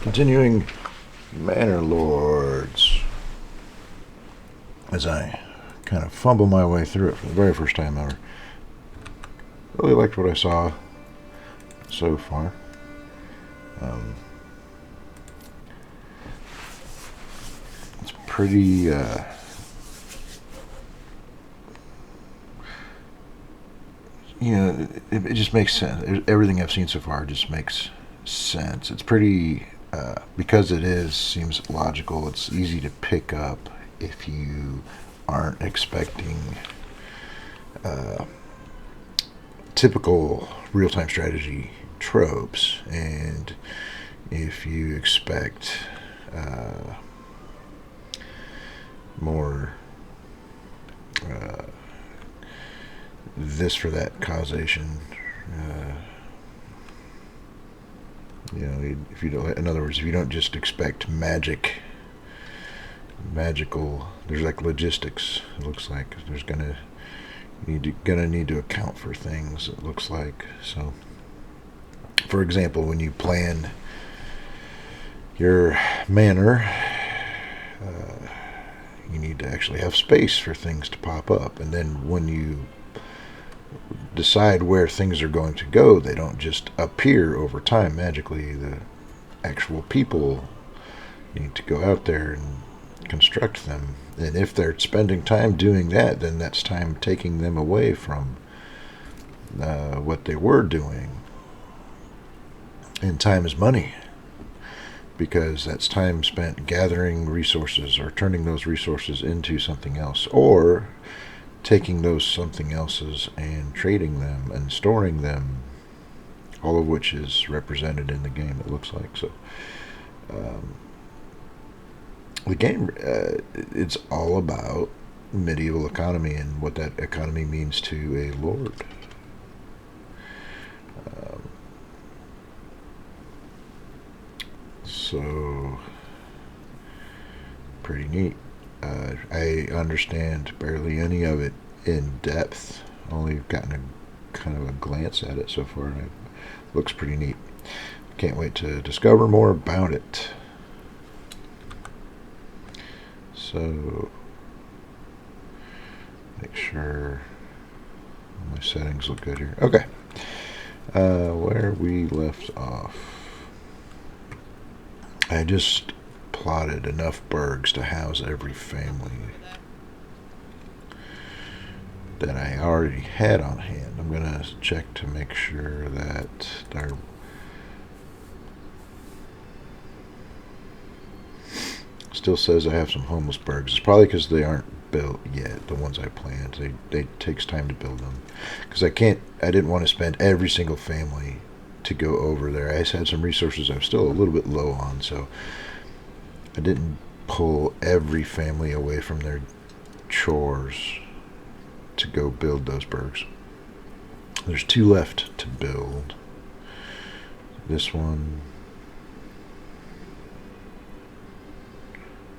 Continuing Manor Lords as I kind of fumble my way through it for the very first time ever. Really liked what I saw so far. It's pretty it just makes sense. Everything I've seen so far just makes sense. It's pretty because seems logical. It's easy to pick up if you aren't expecting uh, typical real-time strategy tropes, and if you expect more this for that causation. If you don't, in other words, if you don't just expect magical, there's like logistics. It looks like there's gonna need to account for things. It looks like so. For example, when you plan your manor, you need to actually have space for things to pop up, and then when you decide where things are going to go, they don't just appear over time magically. The actual people need to go out there and construct them, and if they're spending time doing that, then that's time taking them away from what they were doing. And time is money, because that's time spent gathering resources or turning those resources into something else, or taking those something else's and trading them and storing them, all of which is represented in the game, it looks like. So the game, it's all about medieval economy and what that economy means to a lord. So pretty neat. I understand barely any of it in depth. Only gotten a kind of a glance at it so far, and it looks pretty neat. Can't wait to discover more about it. So, make sure my settings look good here. Okay, where we left off, I just plotted enough burgs to house every family that I already had on hand. I'm going to check to make sure that they're still says I have some homeless burgs. It's probably because they aren't built yet, the ones I planned. They takes time to build them, because I didn't want to spend every single family to go over there. I just had some resources I was still a little bit low on, so I didn't pull every family away from their chores to go build those burgs. There's 2 left to build. This one.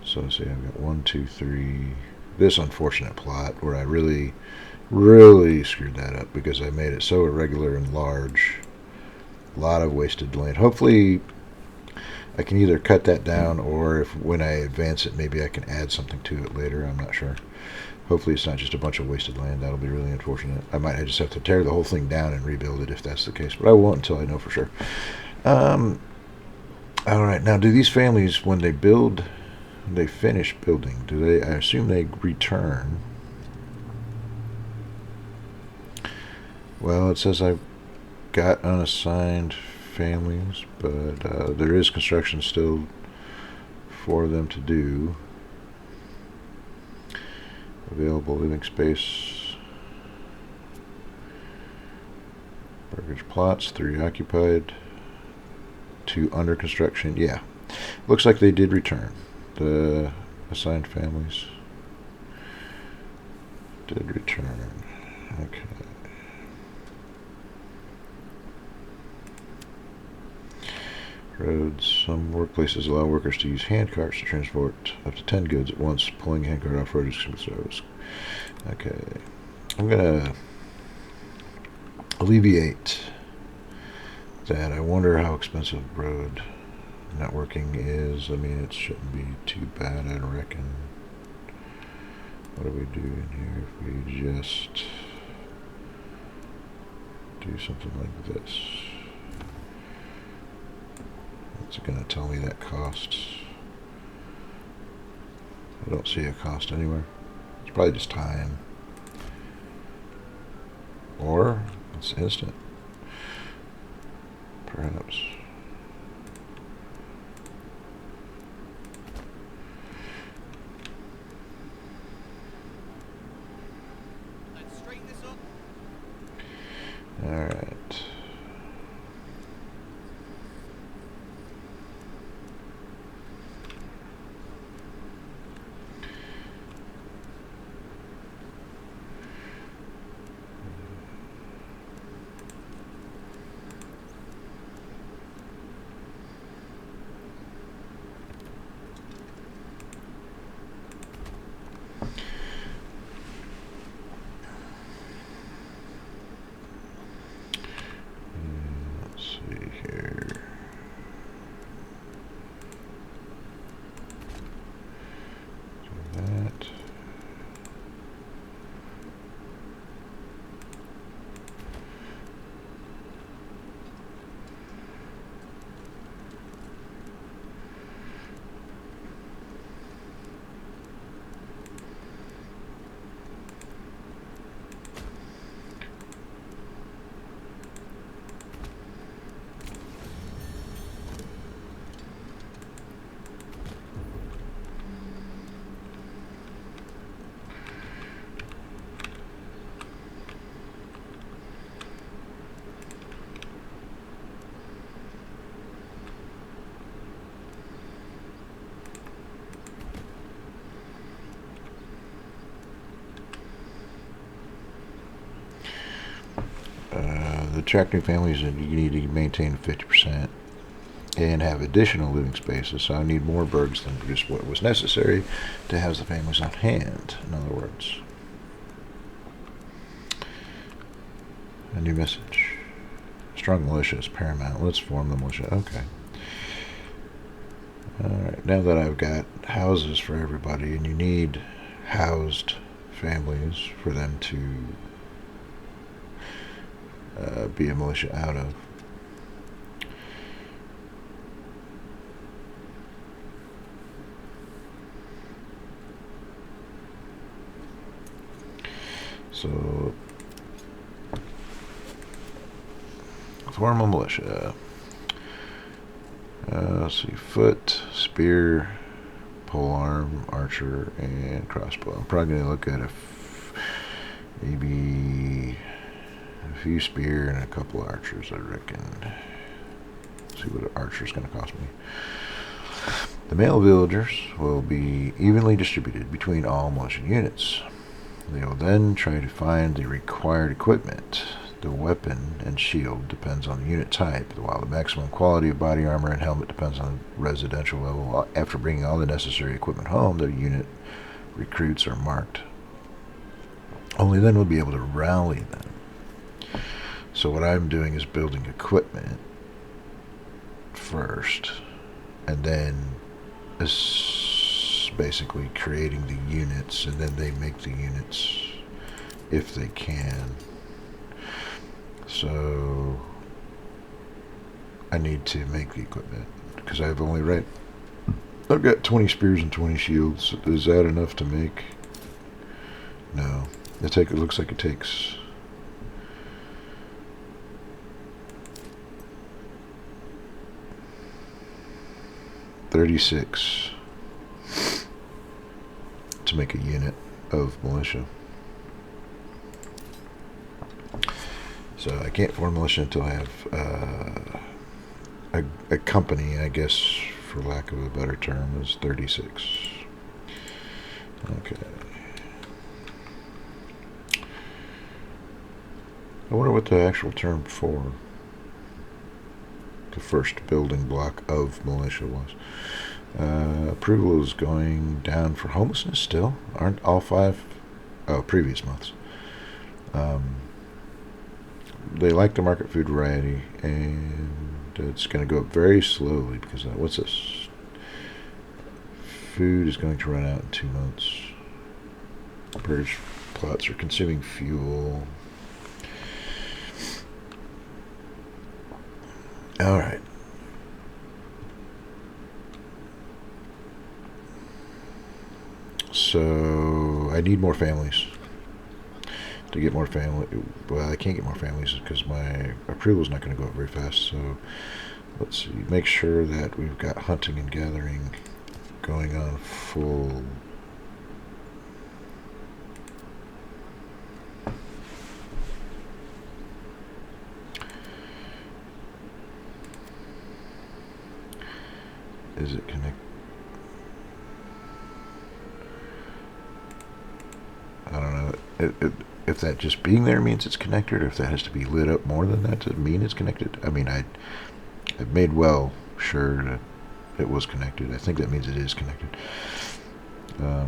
So let's see, I've got 1, 2, 3. This unfortunate plot where I really, really screwed that up because I made it so irregular and large. A lot of wasted land. Hopefully I can either cut that down, or if when I advance it, maybe I can add something to it later. I'm not sure. Hopefully it's not just a bunch of wasted land. That'll be really unfortunate. I might just have to tear the whole thing down and rebuild it if that's the case, but I won't until I know for sure. Alright, now do these families, when they build, they finish building, I assume they return? Well, it says I've got unassigned families, but there is construction still for them to do. Available living space. Burgage plots, 3 occupied, 2 under construction. Yeah, looks like they did return. The assigned families did return. Okay. Roads. Some workplaces allow workers to use hand carts to transport up to 10 goods at once. Pulling a hand cart off road is service. Okay. I'm going to alleviate that. I wonder how expensive road Networking is, I mean, it shouldn't be too bad, I reckon. What do we do in here if we just do something like this? What's it going to tell me that costs? I don't see a cost anywhere. It's probably just time. Or it's instant. Perhaps. Let's straighten this up. All right. Let's see here. Do that. The attracting families, you need to maintain 50% and have additional living spaces. So I need more birds than just what was necessary to house the families on hand. In other words, a new message. Strong militia is paramount. Let's form the militia. Okay. Alright, now that I've got houses for everybody, and you need housed families for them to be a militia out of. So, form a militia. Let's see, foot, spear, polearm, archer, and crossbow. I'm probably going to look at maybe a few spear and a couple archers, I reckon. See what an archer's going to cost me. The male villagers will be evenly distributed between all militia units. They will then try to find the required equipment. The weapon and shield depends on the unit type, while the maximum quality of body armor and helmet depends on residential level. After bringing all the necessary equipment home, the unit recruits are marked. Only then we'll be able to rally them. So what I'm doing is building equipment first, and then basically creating the units, and then they make the units if they can. So I need to make the equipment because I've got 20 spears and 20 shields. Is that enough to make? No. It looks like it takes 36 to make a unit of militia. So I can't form militia until I have a company, I guess, for lack of a better term, is 36. Okay. I wonder what the actual term for the first building block of militia was. Approval is going down for homelessness still. Aren't all 5? Oh, previous months. They like the market food variety, and It's going to go up very slowly because what's this? Food is going to run out in 2 months. Purge plots are consuming fuel. All right. So I need more families. To get more family, well, I can't get more families because my approval is not going to go up very fast. So let's see. Make sure that we've got hunting and gathering going on full. Is it connect? I don't know. If that just being there means it's connected, or if that has to be lit up more than that to mean it's connected. I mean, I've made well sure that it was connected. I think that means it is connected. But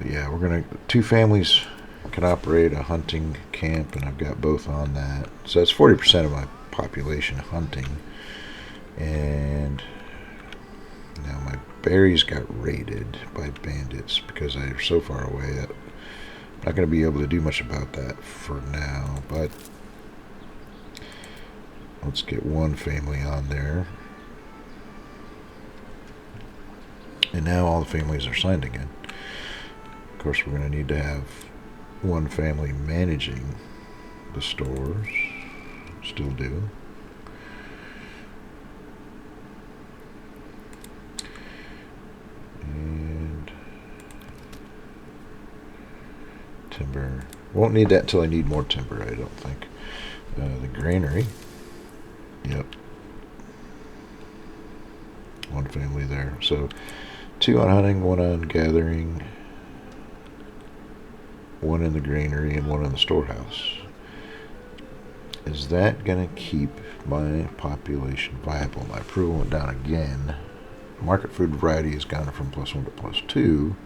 yeah, we're gonna 2 families can operate a hunting camp, and I've got both on that. So that's 40% of my population hunting, and now my berries got raided by bandits because they're so far away that I'm not going to be able to do much about that for now. But let's get 1 family on there. And now all the families are signed again. Of course, we're going to need to have 1 family managing the stores. Still do. And timber. Won't need that until I need more timber, I don't think. The granary. Yep. 1 family there. So 2 on hunting, 1 on gathering, 1 in the granary, and 1 in the storehouse. Is that going to keep my population viable? My approval went down again. Market food variety has gone from +1 to +2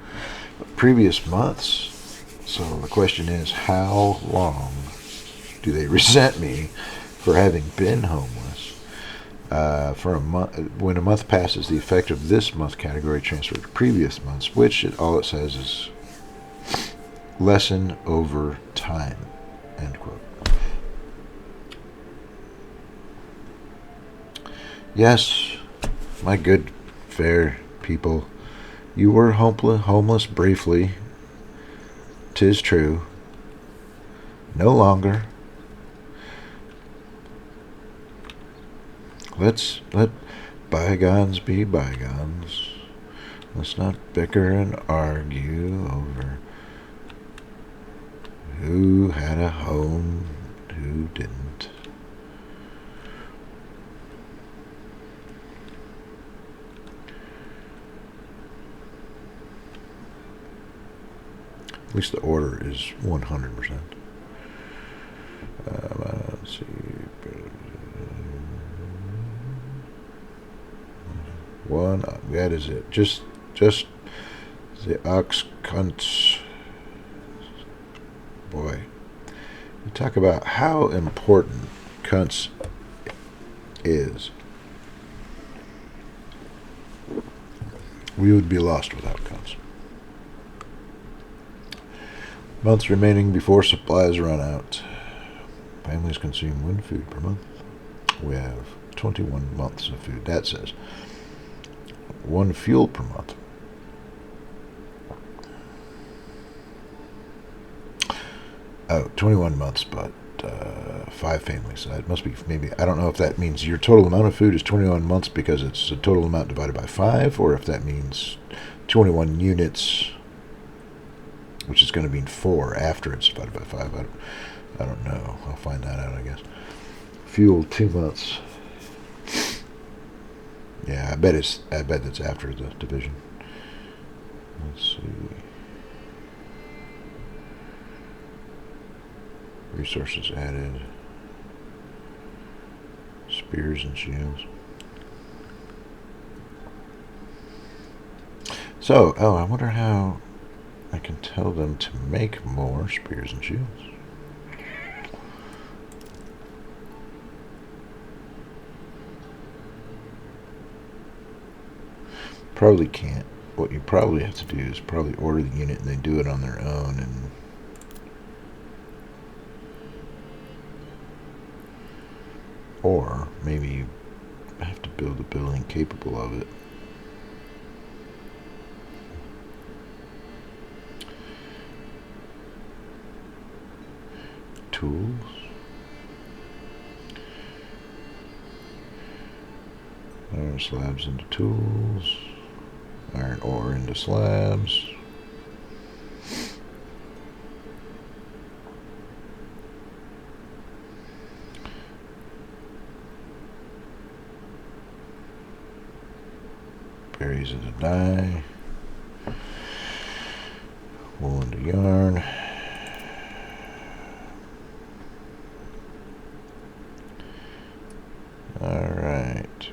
previous months. So the question is, how long do they resent me for having been homeless? For a month, when a month passes, the effect of this month category transferred to previous months, which all it says is lessen over time. End quote. Yes, my good, fair people, you were homeless briefly. 'Tis true. No longer. Let bygones be bygones. Let's not bicker and argue over who had a home, who didn't. At least the order is 100%. Let's see. One up. That is it. Just the ox cunts. Boy, you talk about how important cunts is. We would be lost without cunts. Months remaining before supplies run out. Families consume 1 food per month. We have 21 months of food. That says 1 fuel per month. Oh, 21 months, but 5 families. So that must be maybe, I don't know if that means your total amount of food is 21 months because it's a total amount divided by 5, or if that means 21 units, which is going to mean 4 after it's divided by 5. I don't know. I'll find that out, I guess. Fuel 2 months. Yeah, I bet it's after the division. Let's see. Resources added. Spears and shields. So, I wonder how I can tell them to make more spears and shields. Probably can't. What you probably have to do is probably order the unit and they do it on their own, and or maybe you have to build a building capable of it. Tools. Iron slabs into tools. Iron ore into slabs. Berries into dye. Wool into yarn. Alright.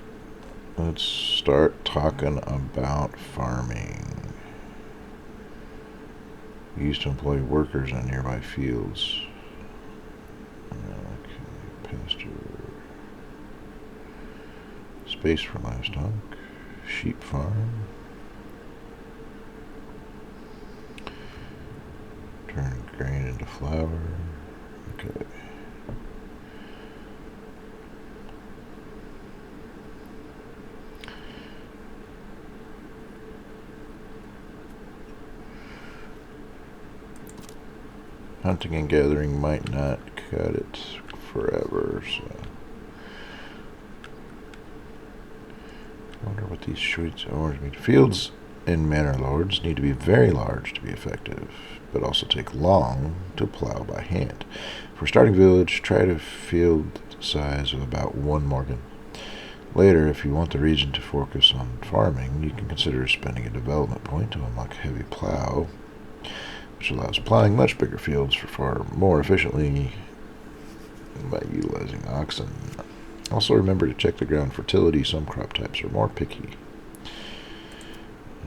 Let's start talking about farming. We used to employ workers on nearby fields. Okay, pasture. Space for livestock. Sheep farm. Turn grain into flour. Okay. Hunting and gathering might not cut it forever, so I wonder what these shoots orange mean. Fields in manor lords need to be very large to be effective, but also take long to plow by hand. For starting village, try to field size of about 1 morgan. Later, if you want the region to focus on farming, you can consider spending a development point to unlock heavy plow, which allows plowing much bigger fields for far more efficiently by utilizing oxen. Also remember to check the ground fertility. Some crop types are more picky.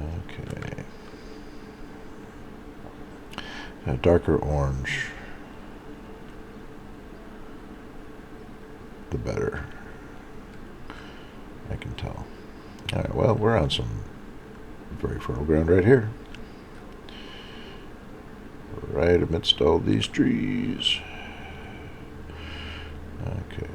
Okay. A darker orange, the better. I can tell. Alright, well, we're on some very fertile ground right here. Right amidst all these trees. Okay.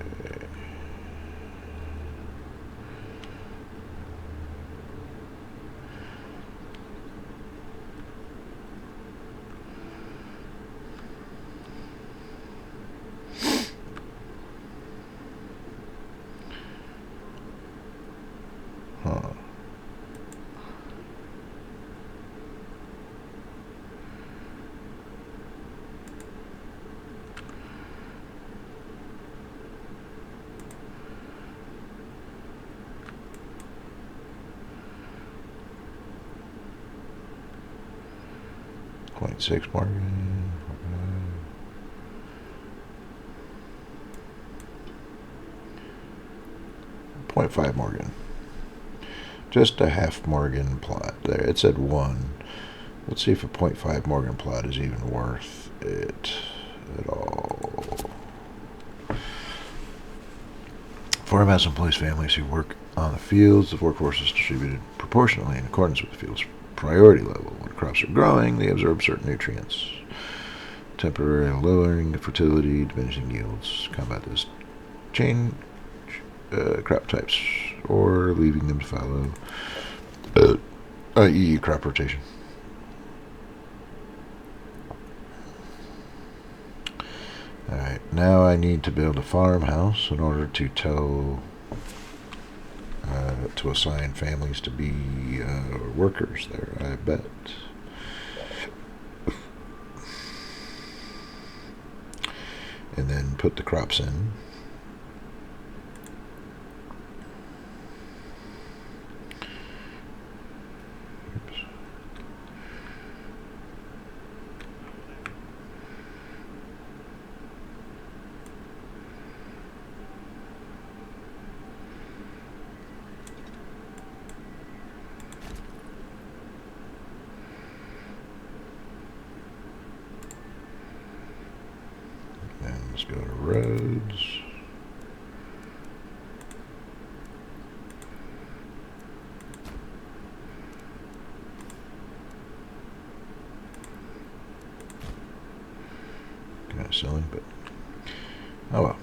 Huh. .6 margin. 0.5 morgan. Just a half morgan plot there. It said 1. Let's see if a 0.5 morgan plot is even worth it at all. Farmhouse employs families who work on the fields. The workforce is distributed proportionally in accordance with the field's priority level. When crops are growing, they absorb certain nutrients, temporarily lowering the fertility, diminishing yields. Combat this change crop types or leaving them to follow, i.e. crop rotation. Alright, now I need to build a farmhouse in order to tell to assign families to be workers there, I bet. And then put the crops in. Oops. Let's go to roads. but oh well.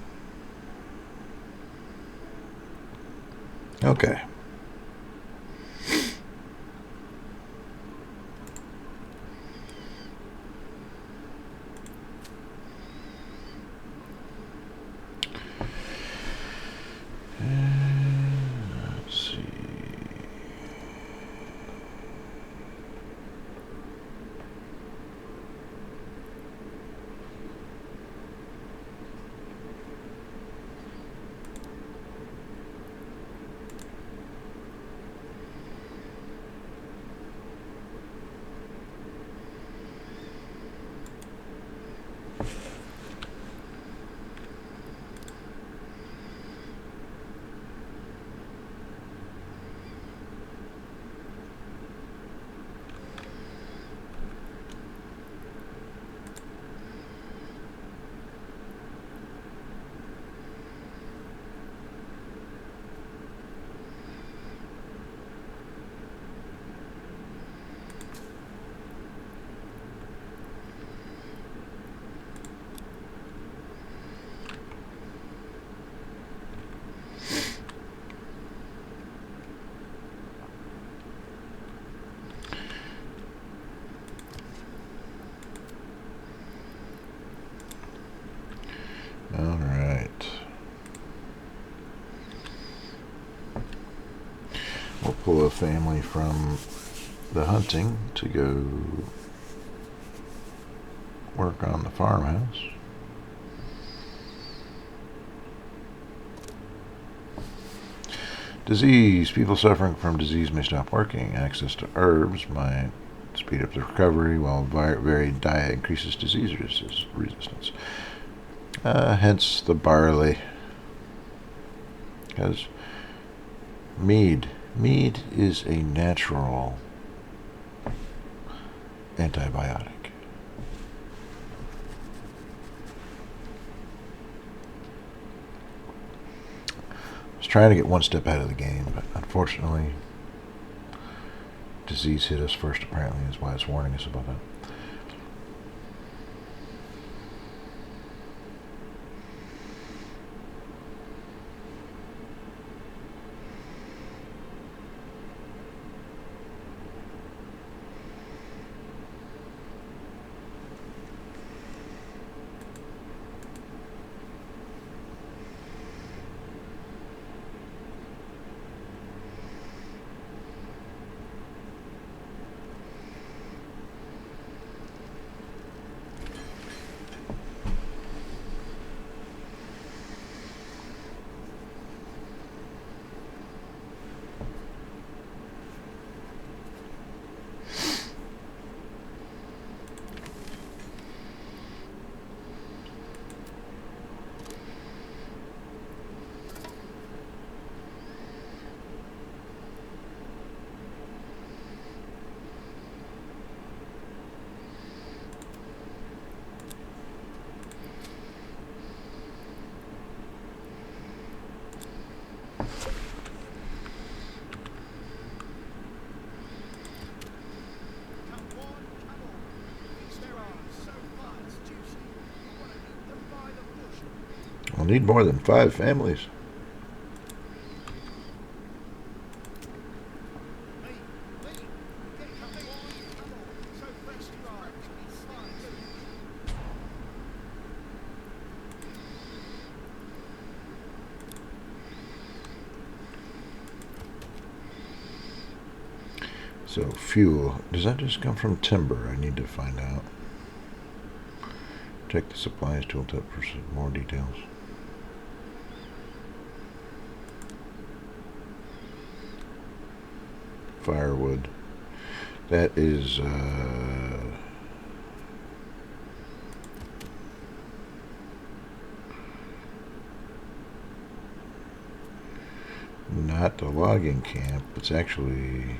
Okay. Let's see. All right. We'll pull a family from the hunting to go work on the farmhouse. Disease. People suffering from disease may stop working. Access to herbs might speed up the recovery, while varied diet increases disease resistance. Hence the barley. Because mead is a natural antibiotic. I was trying to get one step ahead of the game, but unfortunately, disease hit us first, apparently, is why it's warning us about that. We'll need more than 5 families. So fuel, does that just come from timber? I need to find out. Check the supplies tooltip for some more details. Firewood. That is not the logging camp. It's actually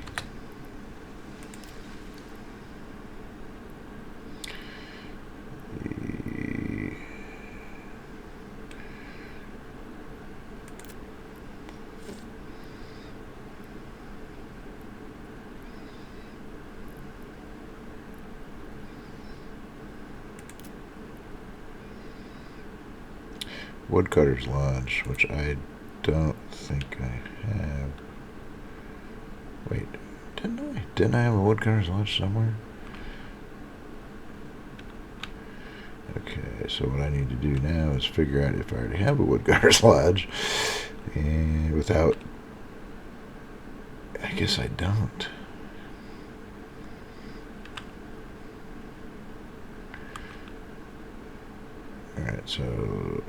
Woodcutter's Lodge, which I don't think I have. Wait, didn't I? Didn't I have a Woodcutter's Lodge somewhere? Okay, so what I need to do now is figure out if I already have a Woodcutter's Lodge. And without... I guess I don't. Alright, so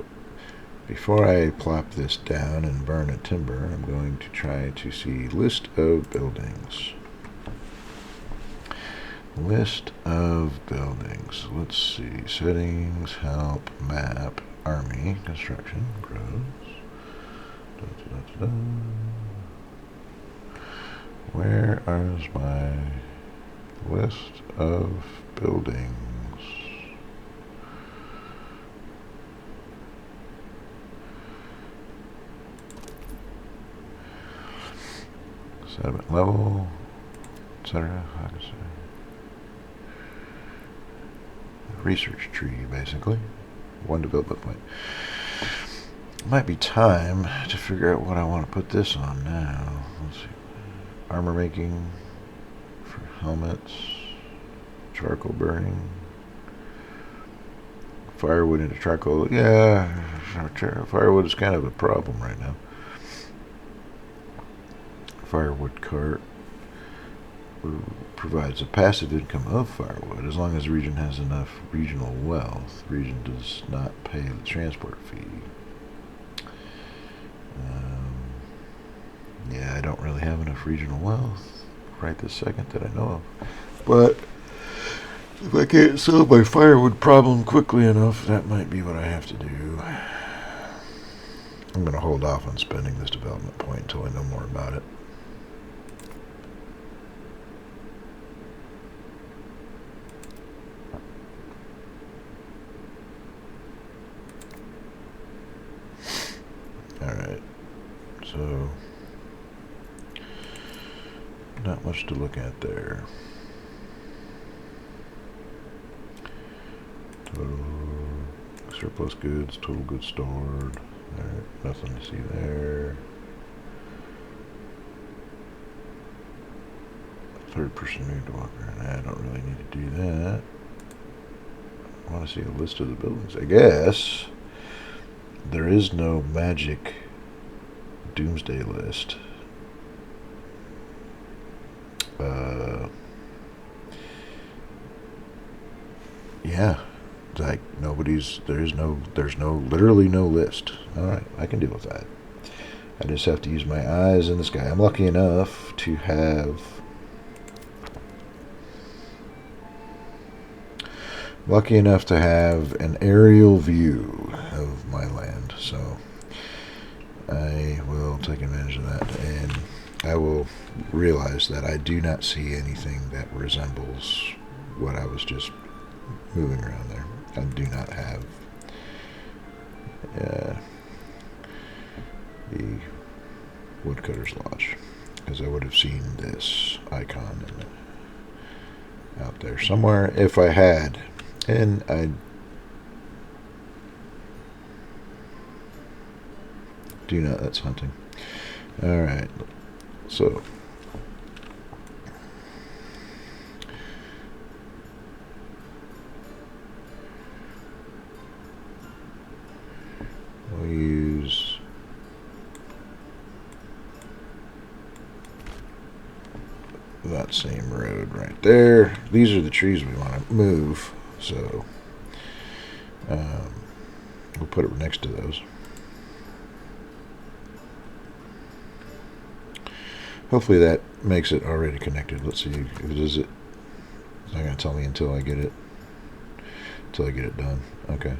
before I plop this down and burn a timber, I'm going to try to see list of buildings. List of buildings. Let's see. Settings, help, map, army, construction, grows. Da, da, da, da. Where is my list of buildings? Sediment level, etc. Research tree, basically. One development point. Might be time to figure out what I want to put this on now. Let's see. Armor making for helmets. Charcoal burning. Firewood into charcoal. Yeah, firewood is kind of a problem right now. Firewood cart provides a passive income of firewood as long as the region has enough regional wealth. The region does not pay the transport fee. Yeah, I don't really have enough regional wealth right this second that I know of. But if I can't solve my firewood problem quickly enough, that might be what I have to do. I'm going to hold off on spending this development point until I know more about it. Alright, so not much to look at there. Total surplus goods, total goods stored. There, nothing to see there. Third person moved walker. I don't really need to do that. I want to see a list of the buildings. I guess there is no magic doomsday list. Yeah, like there's literally no list. All right, I can deal with that. I just have to use my eyes in the sky. I'm lucky enough to have an aerial view of my land, so I will take advantage of that, and I will realize that I do not see anything that resembles what I was just moving around there. I do not have the Woodcutter's Lodge, because I would have seen this icon out there somewhere if I had, and I do not. That's hunting. All right, so we'll use that same road right there. These are the trees we want to move, so we'll put it next to those. Hopefully that makes it already connected. Let's see if it is. It's not going to tell me until I get it done. Okay.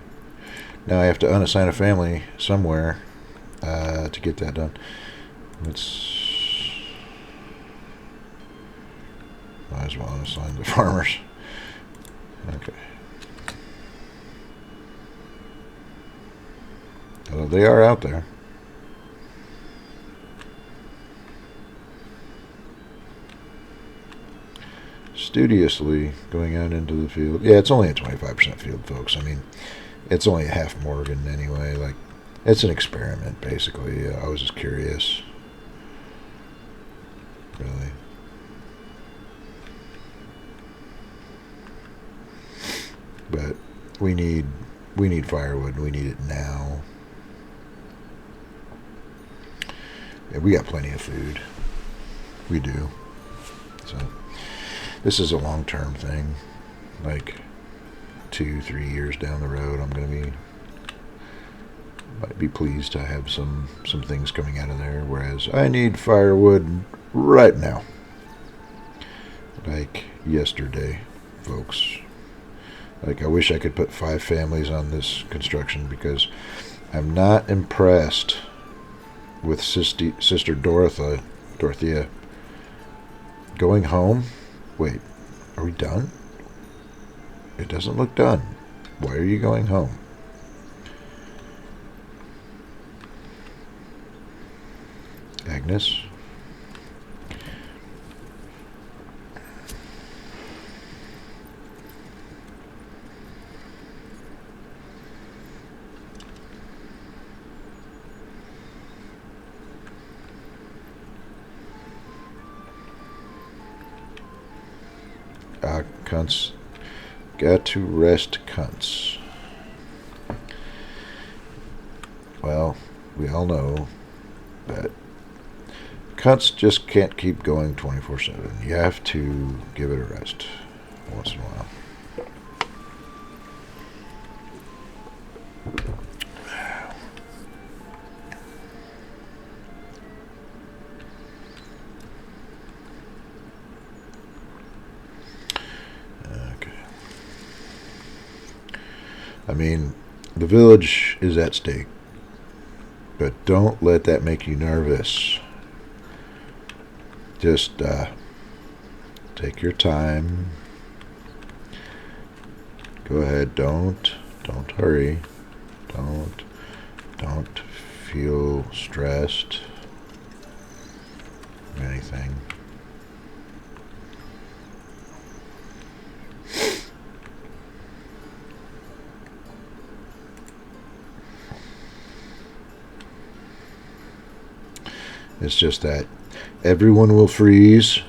Now I have to unassign a family somewhere to get that done. Might as well unassign the farmers. Okay. Although they are out there. Studiously going out into the field. Yeah, it's only a 25% field, folks. I mean, it's only a half Morgan anyway. Like, It's an experiment, basically. I was just curious. Really. But we need firewood. We need it now. Yeah, we got plenty of food. We do. So this is a long-term thing. Like 2-3 years down the road, I'm gonna might be pleased to have some things coming out of there. Whereas I need firewood right now, like yesterday, folks. Like, I wish I could put 5 families on this construction because I'm not impressed with Sister Dorothea going home. Wait, are we done? It doesn't look done. Why are you going home? Agnes? Cunts. Got to rest, cunts. Well, we all know that cunts just can't keep going 24/7. You have to give it a rest once in a while. I mean, the village is at stake, but don't let that make you nervous. Just take your time. Go ahead. Don't hurry. Don't feel stressed or anything. It's just that everyone will freeze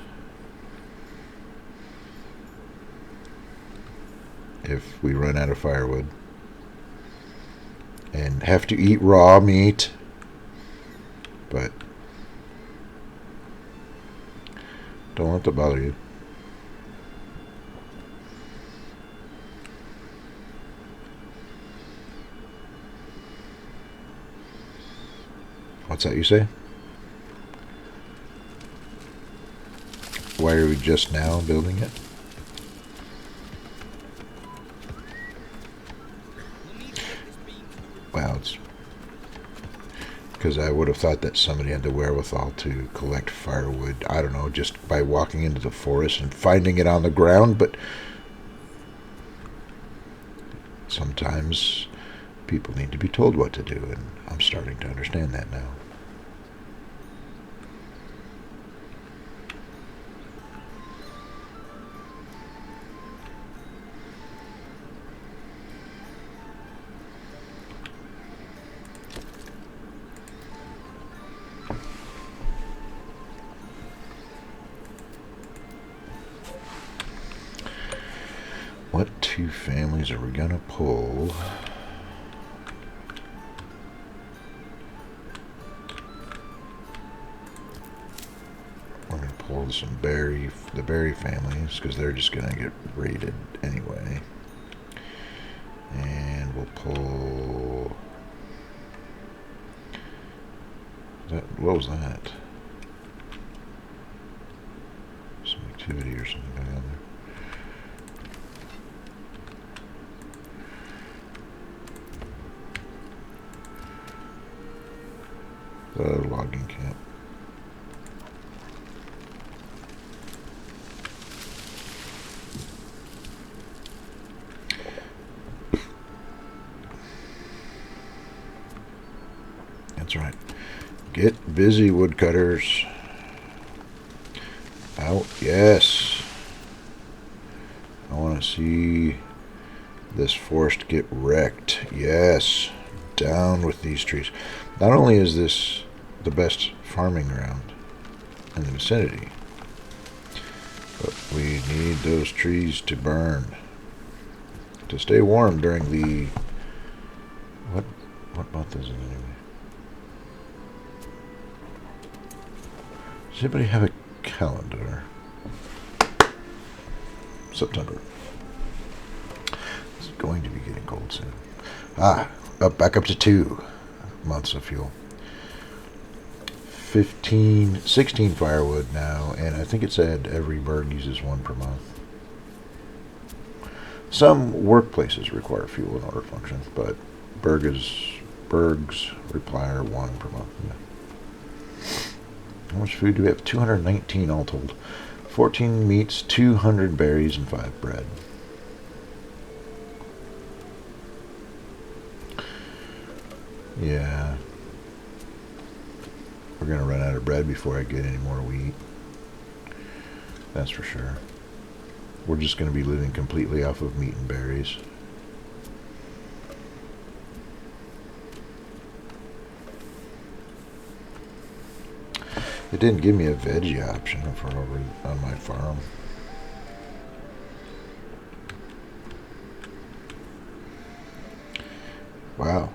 if we run out of firewood and have to eat raw meat. But don't let that bother you. What's that you say? Why are we just now building it? Wow, it's because I would have thought that somebody had the wherewithal to collect firewood, I don't know, just by walking into the forest and finding it on the ground, but sometimes people need to be told what to do, and I'm starting to understand that now. What 2 families are we gonna pull? We're gonna pull the berry families because they're just gonna get raided anyway. And we'll pull. What was that? Some activity or something going on there. The logging camp. That's right. Get busy, woodcutters. Out, yes. I want to see this forest get wrecked. Yes. down with these trees. Not only is this the best farming ground in the vicinity, but we need those trees to burn to stay warm during the what month is it anyway? Does anybody have a calendar? September. It's going to be getting cold soon. Back up to 2 months of fuel. 16 firewood now, and I think it said every burg uses 1 per month. Some workplaces require fuel in order to function, but burgs require 1 per month. Yeah. How much food do we have? 219 all told. 14 meats, 200 berries, and 5 bread. Yeah. We're going to run out of bread before I get any more wheat. That's for sure. We're just going to be living completely off of meat and berries. It didn't give me a veggie option for over on my farm. Wow.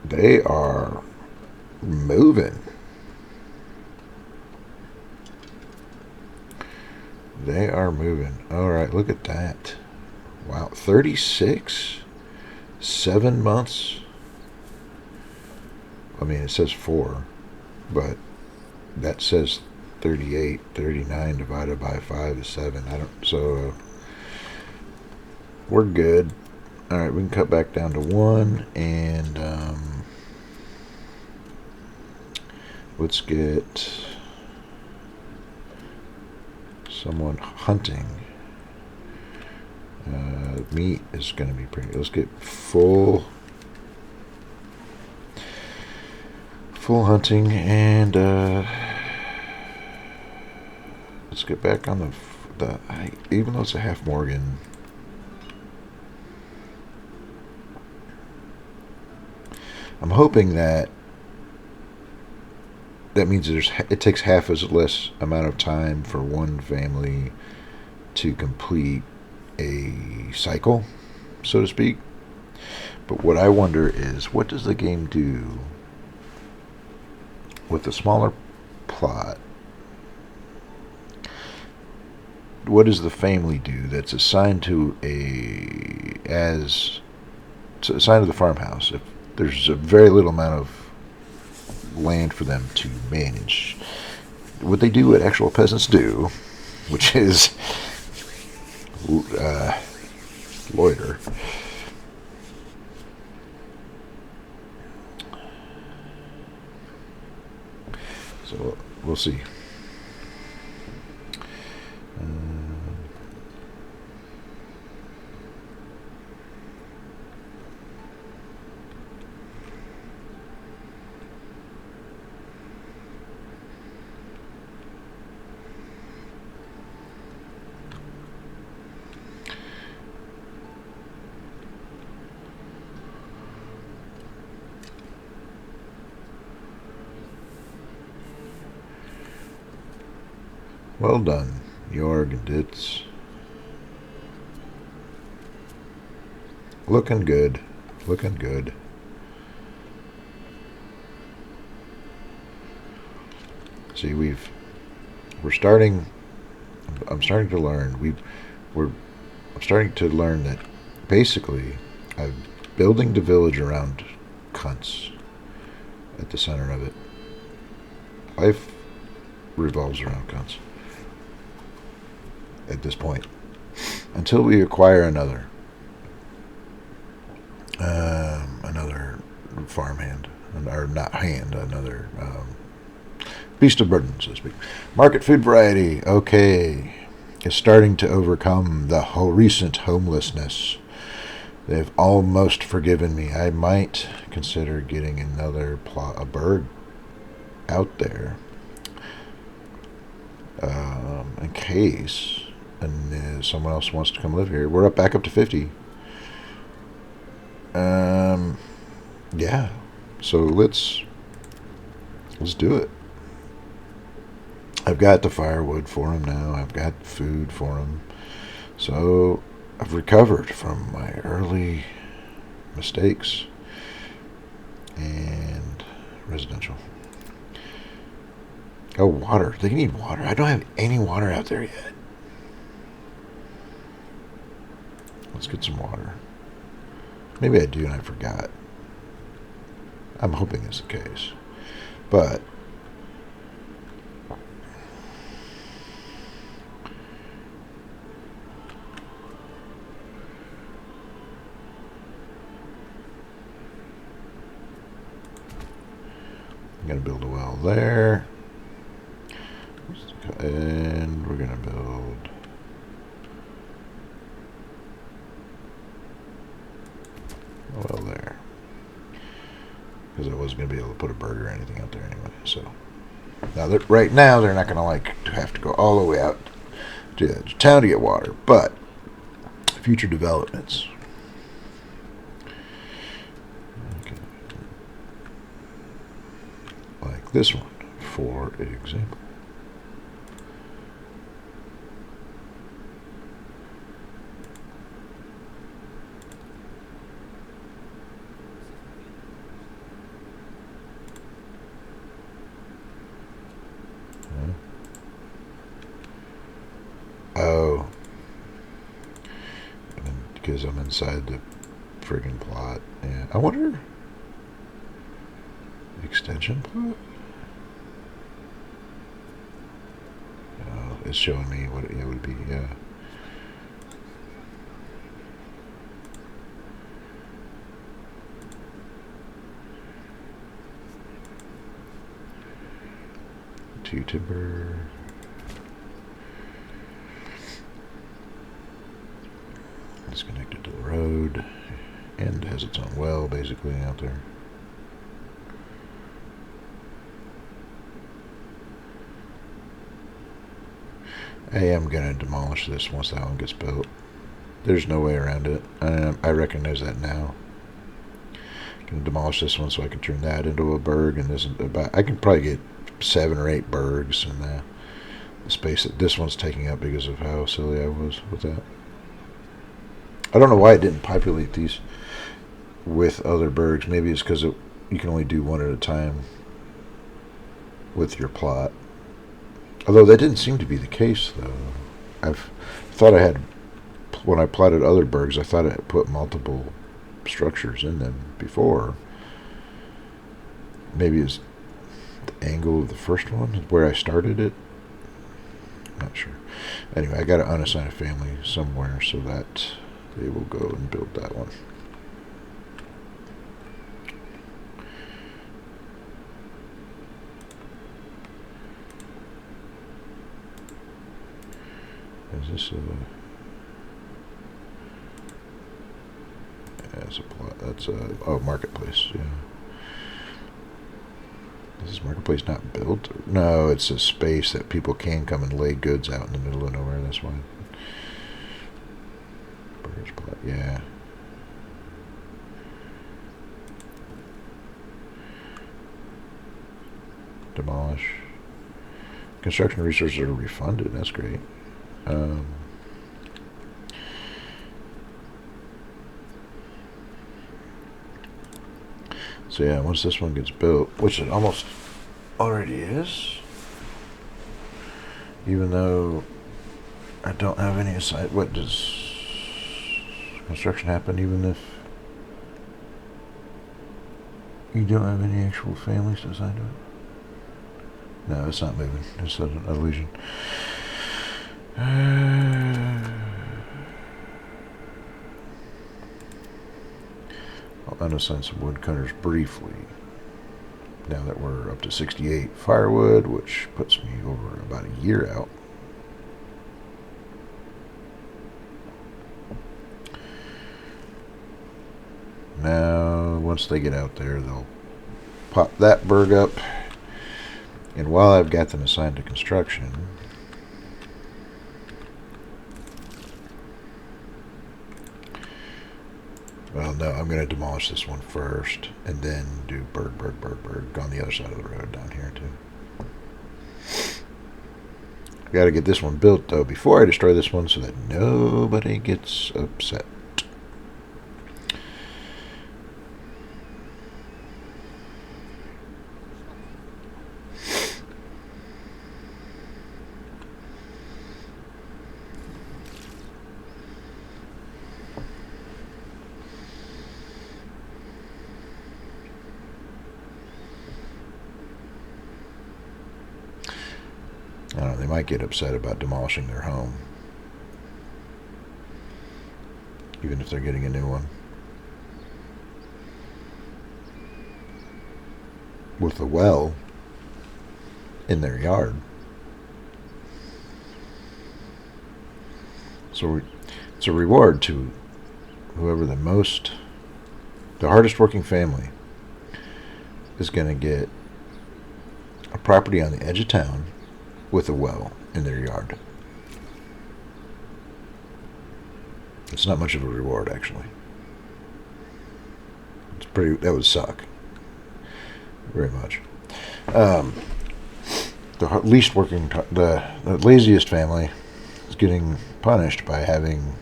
They are moving. They are moving. Alright, look at that. Wow, 36? 7 months? I mean, it says 4, but that says 38. 39 divided by 5 is 7. So we're good. Alright, we can cut back down to 1, and let's get someone hunting. Meat is going to be pretty. Let's get full hunting, and let's get back on the even though it's a half Morgan. I'm hoping that means it takes half as less amount of time for one family to complete a cycle, so to speak. But what I wonder is, what does the game do with the smaller plot? What does the family do that's assigned to assigned to the farmhouse? If there's a very little amount of land for them to manage, would they do what actual peasants do, which is loiter? So we'll see. Well done, Jorg. It's looking good. Looking good. See, we're starting. I'm starting to learn. I'm starting to learn that basically I'm building the village around cunts at the center of it. Life revolves around cunts at this point, until we acquire another farmhand, or not hand, another beast of burden, so to speak. Market food variety, okay, is starting to overcome the recent homelessness. They've almost forgiven me. I might consider getting a bird out there, in case someone else wants to come live here. We're back up to 50. Yeah, So let's do it. I've got the firewood for him now. I've got food for him. So I've recovered from my early mistakes. And residential. Oh, water. They need water. I don't have any water out there yet. Let's get some water. Maybe I do and I forgot. I'm hoping it's the case. But I'm going to build a well there. And we're going to build a well there. Because I wasn't going to be able to put a bird or anything out there anyway. So now, right now, they're not going to like to have to go all the way out to the edge of town to get water. But future developments. Okay. Like this one, for example. Oh. Because I'm inside the friggin' plot. Yeah. I wonder. Extension plot? Oh, it's showing me what it would be, yeah. Two timber. It's connected to the road and has its own well basically out there. I am going to demolish this once that one gets built. There's no way around it. I recognize that now. I'm going to demolish this one so I can turn that into a berg, and this about I can probably get 7 or 8 bergs in the space that this one's taking up because of how silly I was with that. I don't know why it didn't populate these with other bergs. Maybe it's because you can only do one at a time with your plot. Although that didn't seem to be the case, though. I've thought I had, when I plotted other bergs, I thought I had put multiple structures in them before. Maybe it's the angle of the first one, where I started it. Not sure. Anyway, I got to unassign a family somewhere so that they will go and build that one. Is this a... Yeah, it's a plot. That's a... Oh, marketplace, yeah. Is this marketplace not built? No, it's a space that people can come and lay goods out in the middle of nowhere. That's why. Burgers plot, yeah. Demolish. Construction resources are refunded. That's great. So yeah, once this one gets built, which it almost already is, even though I don't have any aside. What does construction happen even if you don't have any actual families assigned to it? No, it's not moving. It's an illusion. I'll unassign some woodcutters briefly. Now that we're up to 68 firewood, which puts me over about a year out. Now, once they get out there, they'll pop that berg up. And while I've got them assigned to construction, Well, no, I'm going to demolish this one first, and then do berg on the other side of the road down here, too. I got to get this one built, though, before I destroy this one so that nobody gets upset. I don't know, they might get upset about demolishing their home, even if they're getting a new one. With a well in their yard. So it's a reward to whoever the hardest working family is going to get a property on the edge of town with a well in their yard. It's not much of a reward, actually. That would suck. Very much. The laziest family is getting punished by having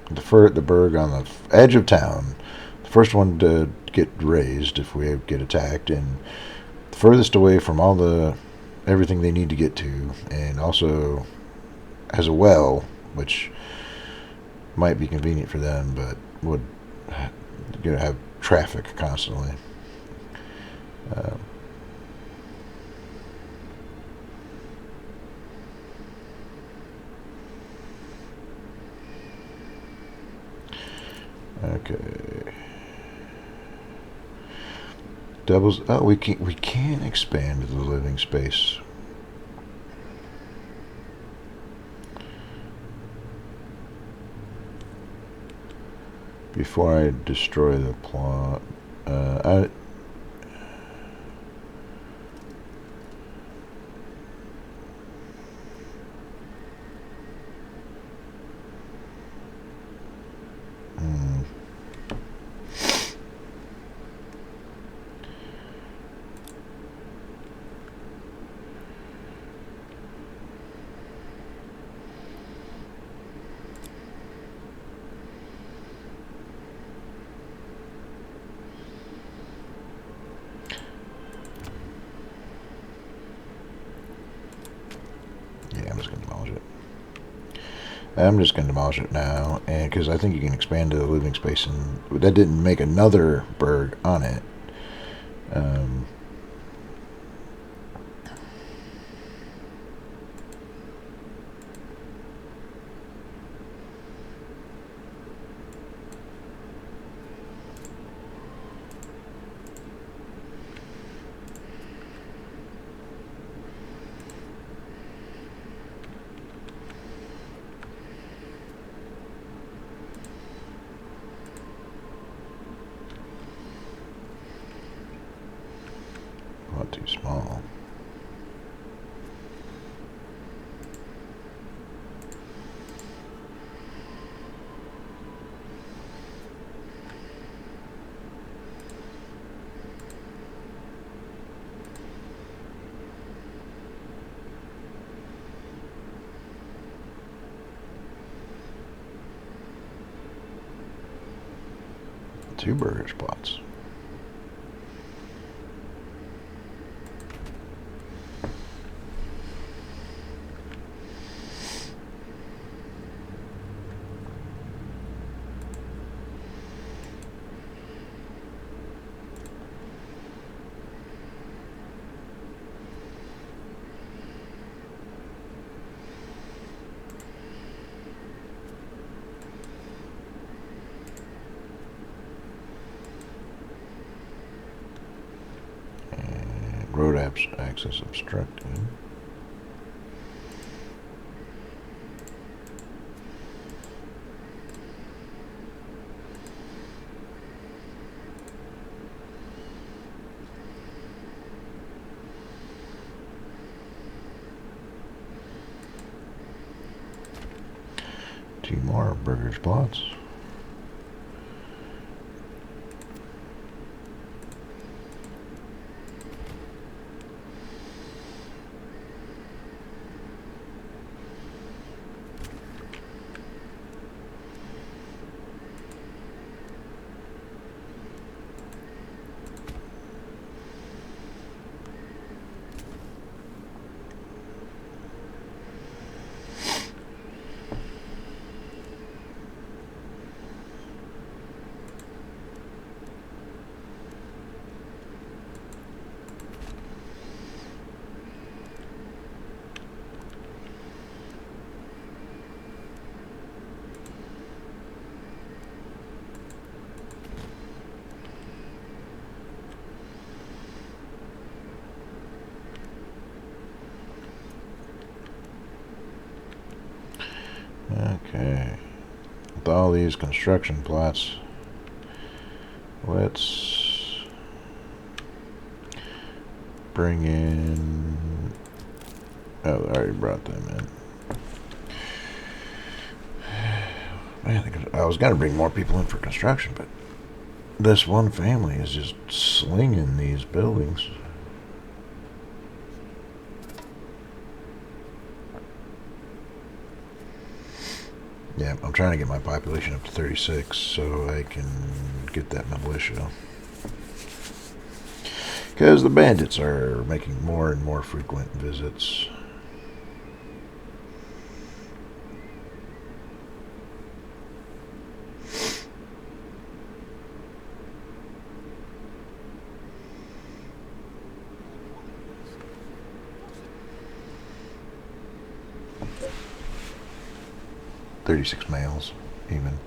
the burg on the edge of town, the first one to get raised if we get attacked, and the furthest away from everything they need to get to, and also has a well, which might be convenient for them, but would have traffic constantly. Okay. Doubles. Oh, we can expand the living space. Before I destroy the plot, I'm just going to demolish it now, and because I think you can expand to the living space, and that didn't make another burg on it. Not too small. Two burger spots. Road access obstructed. Two more burger spots. with all these construction plots, let's bring in... Oh, I already brought them in. Man, I was going to bring more people in for construction, but this one family is just slinging these buildings. Yeah, I'm trying to get my population up to 36 so I can get that militia. Because the bandits are making more and more frequent visits. .36 males, even.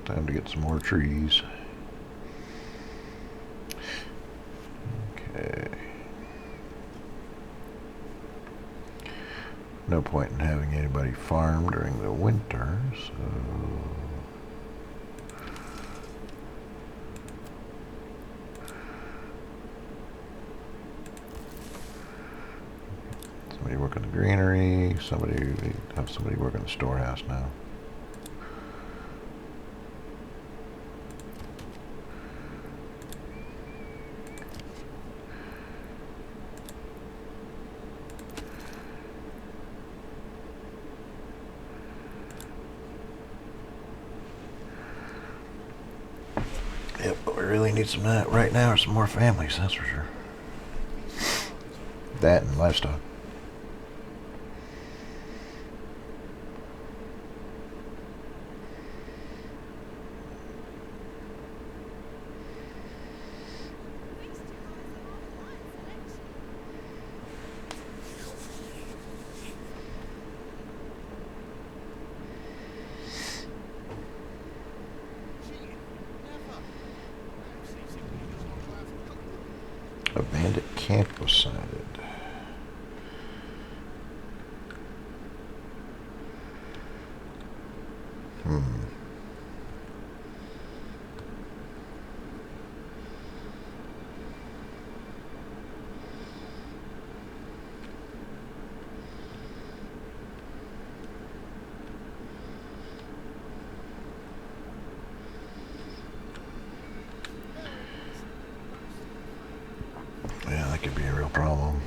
Time to get some more trees. Okay. No point in having anybody farm during the winter, so... Somebody working the greenery, have somebody working the storehouse now. Yep, but we really need some right now, some more families, that's for sure. That and livestock. A bandit camp was sighted. Yeah, that could be a real problem.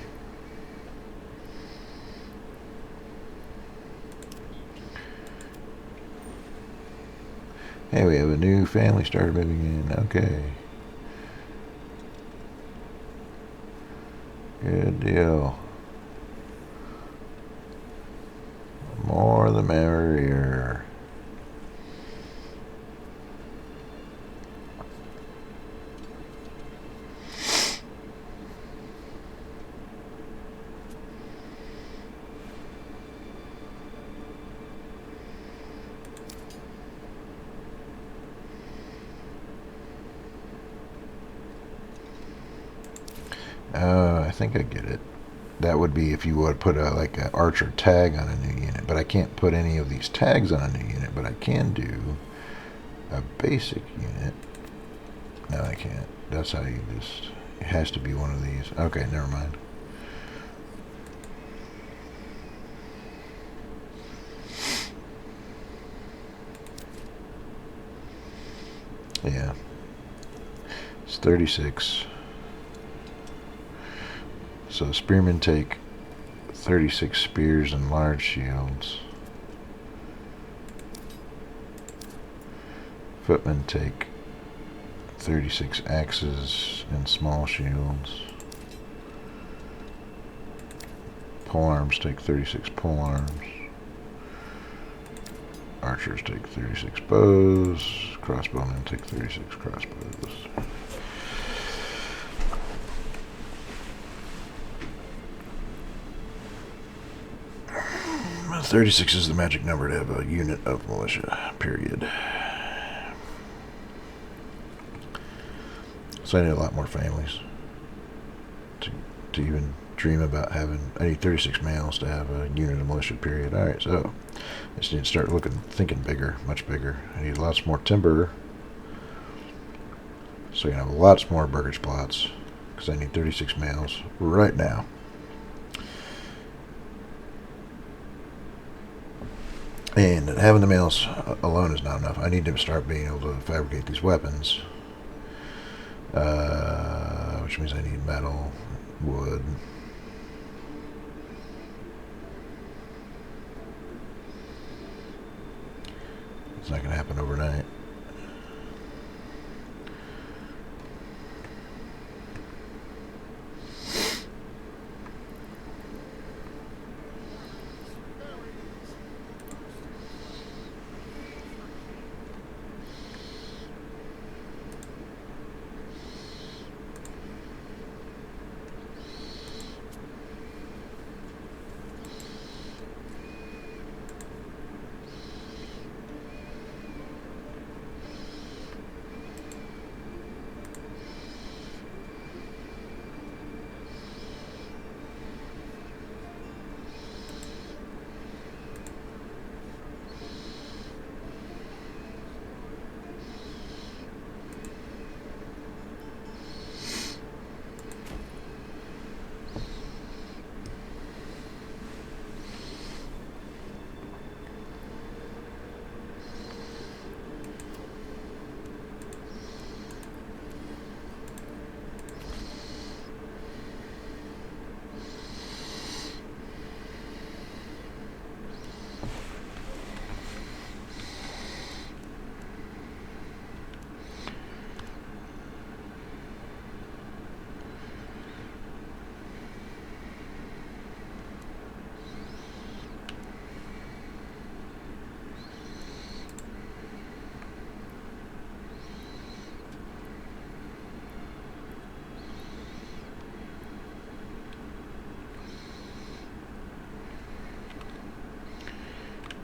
Hey, we have a new family started moving in. Okay. Good deal. The more the merrier. I think I get it. That would be if you would put like an archer tag on a new unit, but I can't put any of these tags on a new unit, but I can do a basic unit. No, I can't. That's how you just... It has to be one of these. Okay, never mind. Yeah. It's 36. So the spearmen take 36 spears and large shields. Footmen take 36 axes and small shields. Pole arms take 36 pole arms. Archers take 36 bows. Crossbowmen take 36 crossbows. 36 is the magic number to have a unit of militia, period. So I need a lot more families to even dream about having. I need 36 males to have a unit of militia, period. Alright, so I just need to start thinking bigger, much bigger. I need lots more timber, so I can have lots more burgage plots, because I need 36 males right now. And having the males alone is not enough. I need to start being able to fabricate these weapons, which means I need metal, wood. It's not going to happen overnight.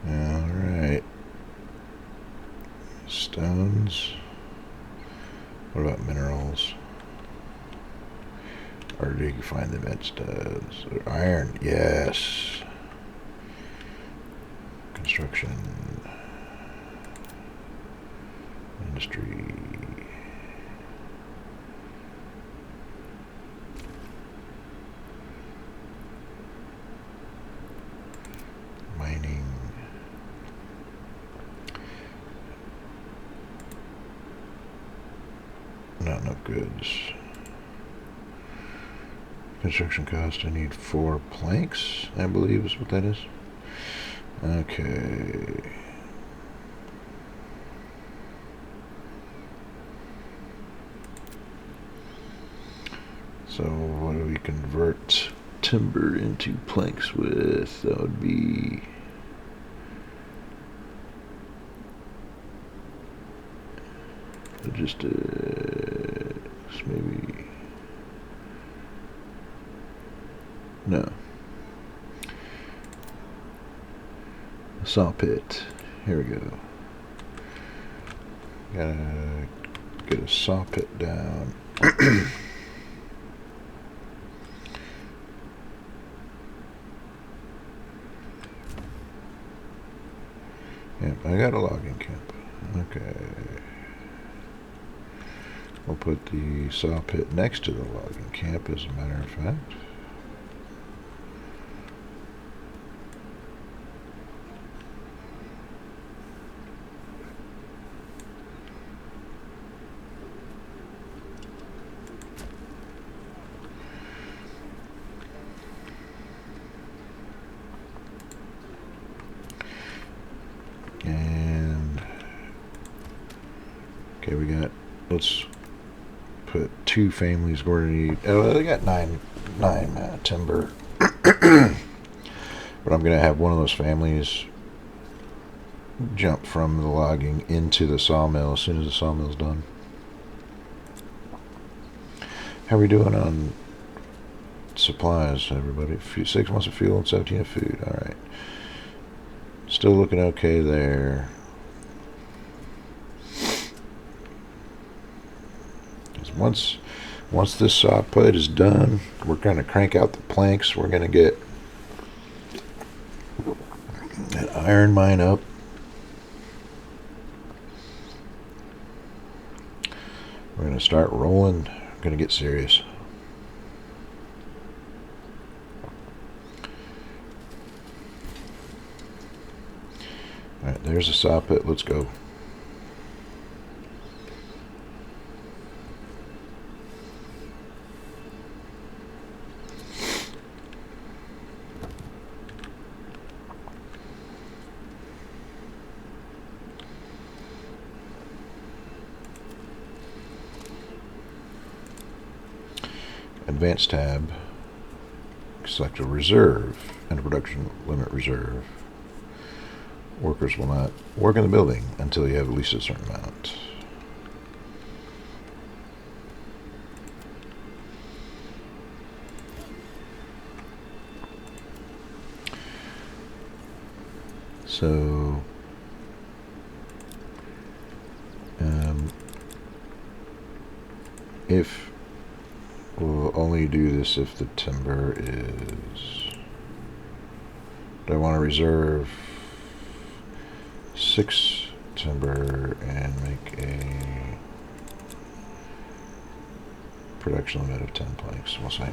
Alright. Stones. What about minerals? Or do you find them at studs? Iron, yes. Construction. Industry. Mining. Not enough goods. Construction cost, I need 4 planks, I believe is what that is. Okay. So what do we convert timber into planks with? That would be logistics, maybe. No. A saw pit. Here we go. Gotta get a saw pit down. Yep, I got a logging camp. Okay. We'll put the saw pit next to the logging camp, as a matter of fact. And okay, we got, let's put 2 families. We're gonna need, oh, they got 9 timber. But I'm going to have one of those families jump from the logging into the sawmill as soon as the sawmill's done. How are we doing on supplies, everybody? 6 months of fuel and 17 of food. All right. Still looking okay there. Once this saw put is done, we're going to crank out the planks. We're going to get that iron mine up. We're going to start rolling. We're going to get serious. Alright, there's the saw pit. Let's go. Advanced tab, select a reserve and a production limit reserve. Workers will not work in the building until you have at least a certain amount. So if we'll only do this if the timber is, do I want to reserve 6 timber and make a production limit of 10 planks? We'll say.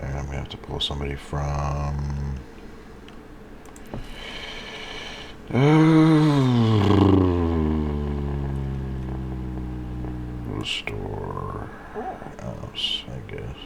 I'm going to have to pull somebody from the store house, I guess.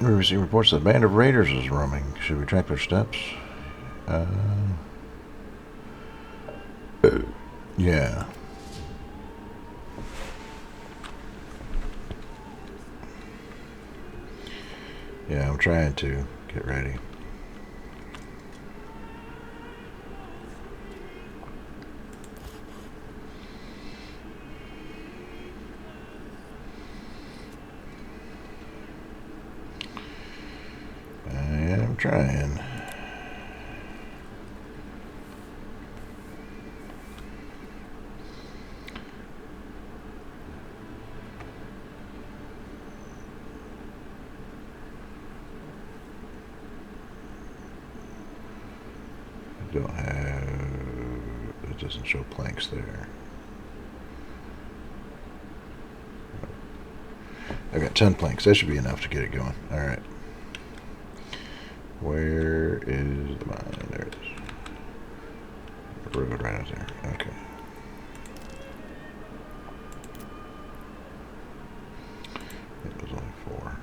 We receive reports that a band of raiders is roaming. Should we track their steps? Yeah. Yeah, I'm trying to get ready. I'm trying. doesn't show planks there. I've got 10 planks. That should be enough to get it going. Alright. Where is the mine? There it is. The road right out there. Okay. It was only 4.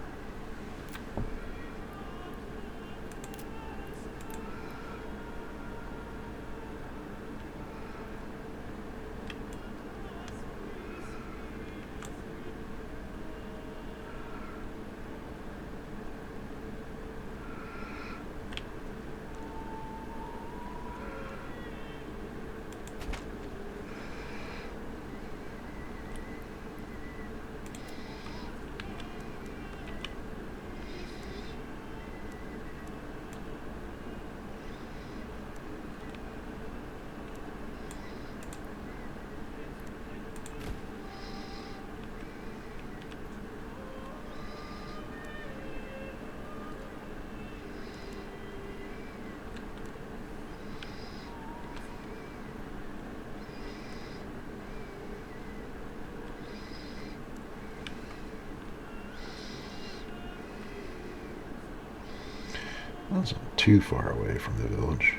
That's not too far away from the village.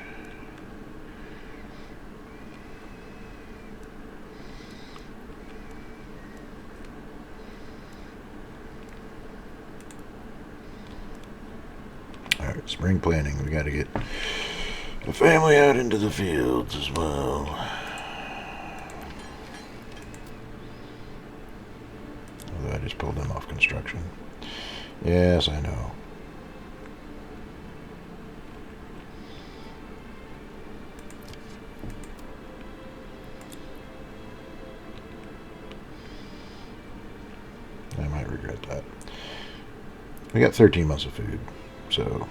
Alright, spring planting. We got to get the family out into the fields as well. Although I just pulled them off construction. Yes, I know. I might regret that. We got 13 months of food, so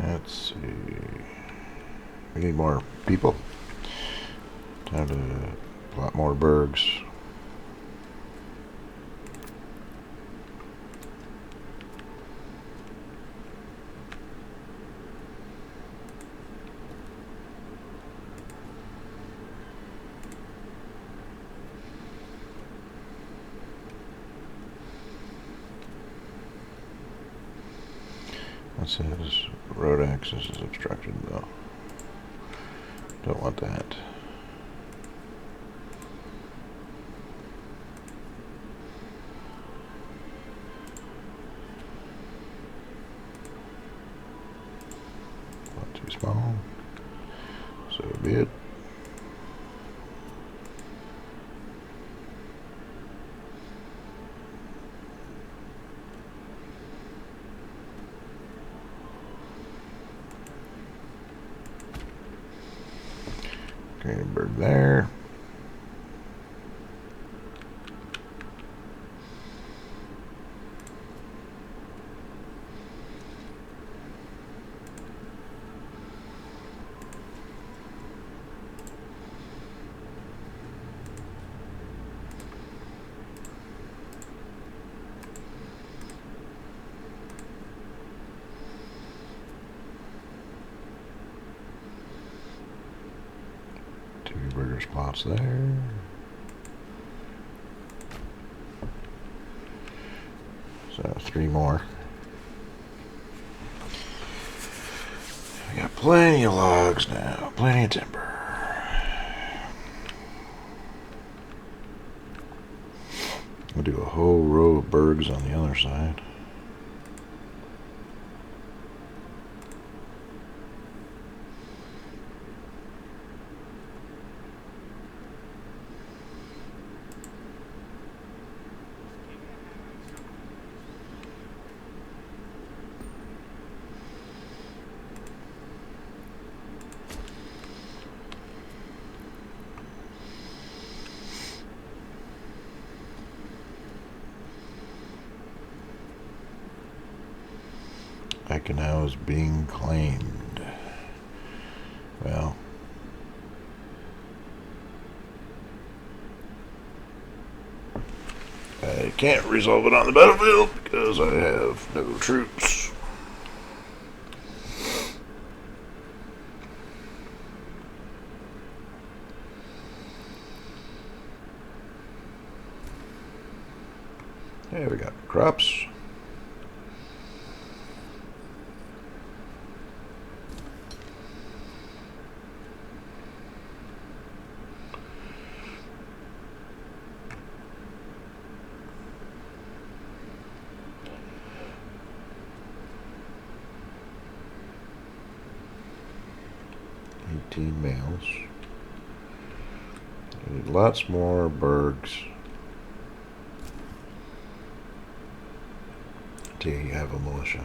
let's see. We need more people. Time to plot more bergs. That says road access is obstructed though. Don't want that. Not too small. So be it. Okay, bird there. 2 burger spots there. So 3 more. We got plenty of logs now, plenty of timber. We'll do a whole row of bergs on the other side. Econow is being claimed. Well, I can't resolve it on the battlefield because I have no troops. Yeah, we got crops. Males. Need lots more bergs. Till you have a militia.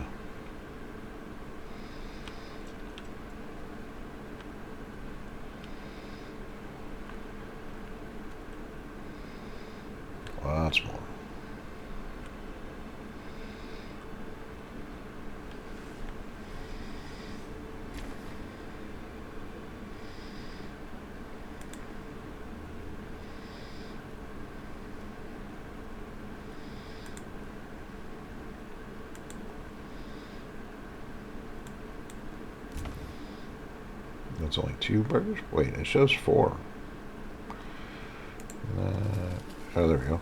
Lots more. That's only 2 burgers? Wait, it shows 4. Oh, there we go.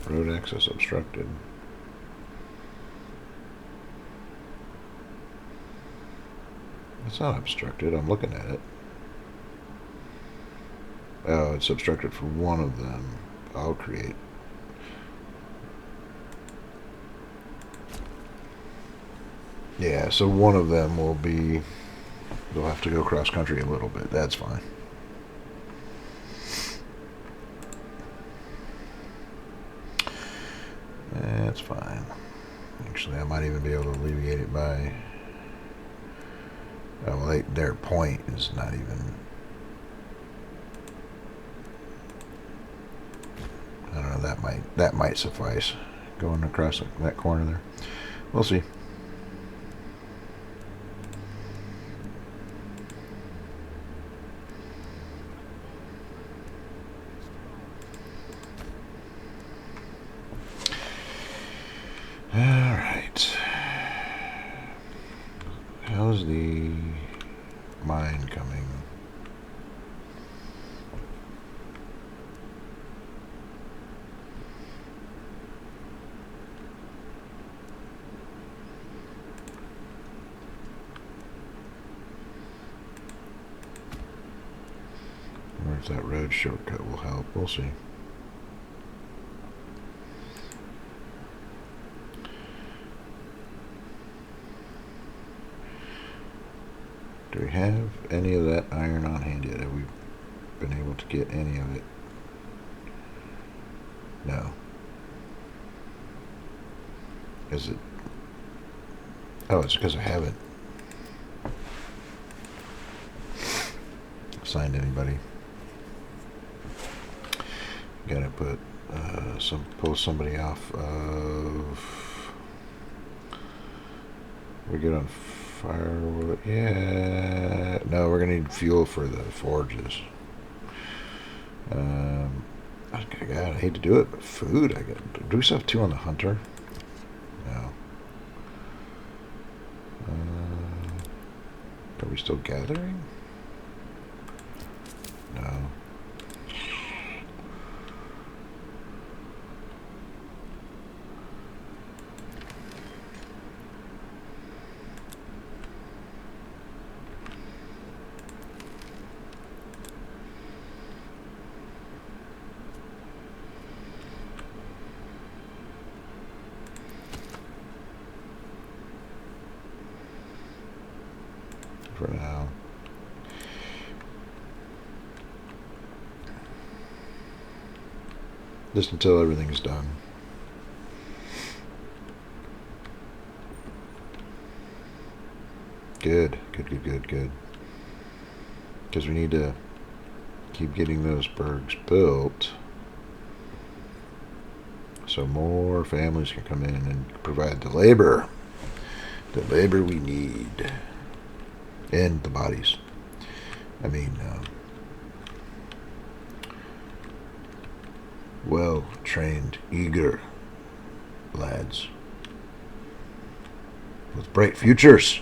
Road access obstructed. It's not obstructed. I'm looking at it. Oh, it's obstructed for one of them. I'll create. Yeah, so one of them will be... They'll have to go cross country a little bit. That's fine. That's fine. Actually, I might even be able to alleviate it by... Oh, well, their point is not even... I don't know, that might suffice. Going across that corner there. We'll see. Alright. How's the mine coming? Or if that road shortcut will help, we'll see. Do we have any of that iron on hand yet? Have we been able to get any of it? No. Is it? Oh, it's because I haven't assigned anybody. Gotta put pull somebody off of. We get on firewood. Yeah. No, we're gonna need fuel for the forges. I hate to do it, but food. I got. Do we still have 2 on the hunter? No. Are we still gathering? No. For now. Just until everything's done. Good. Because we need to keep getting those bergs built so more families can come in and provide the labor. The labor we need. And the bodies. I mean, well-trained, eager lads with bright futures.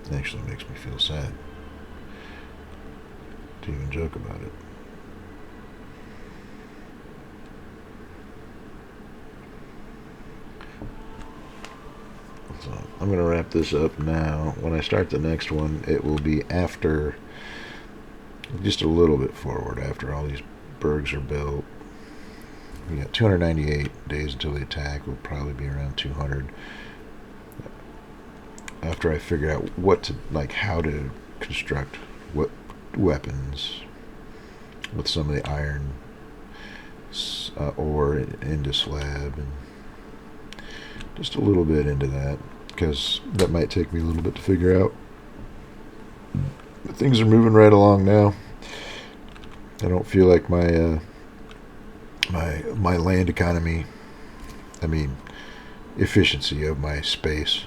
It actually makes me feel sad to even joke about it. So I'm going to wrap this up now. When I start the next one, it will be after, just a little bit forward, after all these bergs are built. We got 298 days until the attack. Will probably be around 200. After I figure out what to, like, how to construct what weapons with some of the iron ore into slab, and just a little bit into that, because that might take me a little bit to figure out. But things are moving right along now. I don't feel like my my land economy, I mean, efficiency of my space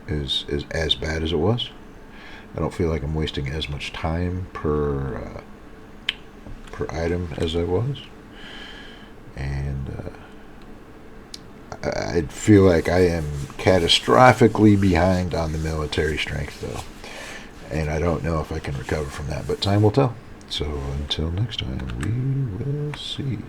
is as bad as it was. I don't feel like I'm wasting as much time per item as I was, and I feel like I am catastrophically behind on the military strength, though, and I don't know if I can recover from that, but time will tell. So until next time, we will see.